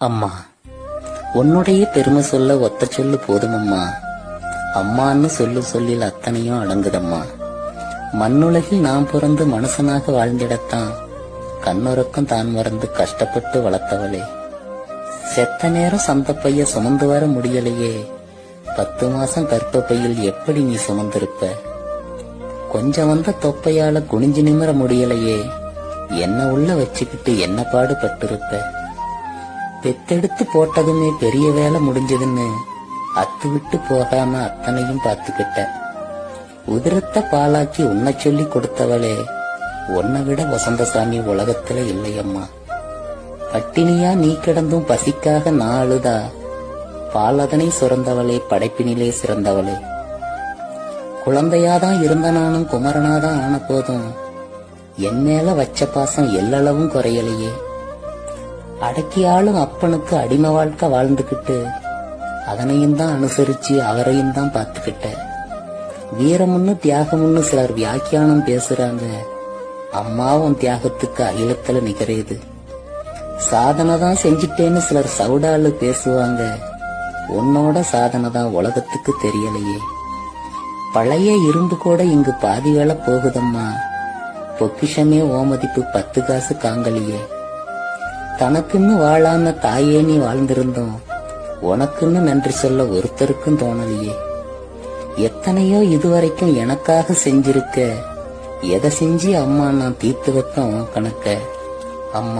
அம்மா, உன்னுடைய பெருமை சொல்ல ஒத்த சொல்லு போதுமம்மா. அம்மான்னு சொல்லில் அத்தனையும் அடங்குதம்மா. மண்ணுலகில் நாம் பிறந்து மனுஷனாக வாழ்ந்திடத்தான் கண்ணுறக்கம் தான் மறந்து கஷ்டப்பட்டு வளர்த்தவளே. செத்த நேரம் சந்தப்பைய சுமந்து வர முடியலையே, 10 மாசம் கர்ப்பப்பையில் எப்படி நீ சுமந்திருப்ப? கொஞ்சம் வந்த தொப்பையால குனிஞ்சு நிமிர முடியலையே, என்ன உள்ள வச்சுக்கிட்டு என்ன பாடுபட்டிருப்ப? பெத்தெடுத்து போட்டதுமே பெரிய வேலை முடிஞ்சதுன்னு அத்து விட்டு போகாம அத்தனையும் பார்த்துக்கிட்ட. உதிரத்தை பாலாக்கி உன்னை சொல்லி கொடுத்தவளே, உன்னை விட வசந்தசாமி உலகத்துல இல்லையம்மா. பட்டினியா நீ கிடந்தும் பசிக்காக நான் அழுதா, பாலதனை சுரந்தவளே, படைப்பினிலே சிறந்தவளே. குழந்தையாதான் இருந்த நானும் குமரனாதான் ஆன போதும் என் மேல வச்ச பாசம் எல்லளவும் குறையலையே. அடக்கியாலும் அப்பனுக்கு அடிமை வாழ்க்கை வாழ்ந்துகிட்டு அதனையும் தான் அனுசரிச்சு அவரையும் தான் பார்த்துக்கிட்ட. வீரமுன்னு தியாகமுன்னு சிலர் வியாக்கியானம் பேசுறாங்க, அம்மாவும் தியாகத்துக்கு அகிலத்துல நிகரேது. சாதனை தான் செஞ்சிட்டேன்னு சிலர் சவுடாலு பேசுவாங்க, உன்னோட சாதனை தான் உலகத்துக்கு தெரியலையே. பழைய இரும்பு கூட இங்கு பாதி வேலை போகுதம்மா, பொக்கிஷமே ஓமதிப்பு 10 காசு காங்கலியே. தனக்குன்னு வாழாம தாயே நீ வாழ்ந்திருந்தோம், உனக்குன்னு நன்றி சொல்ல ஒருத்தருக்கும் தோணலையே. எத்தனையோ இதுவரைக்கும் எனக்காக செஞ்சிருக்க, எதை செஞ்சு அம்மா நான் தீர்த்து வைப்பேன் உன் கணக்க. அம்மா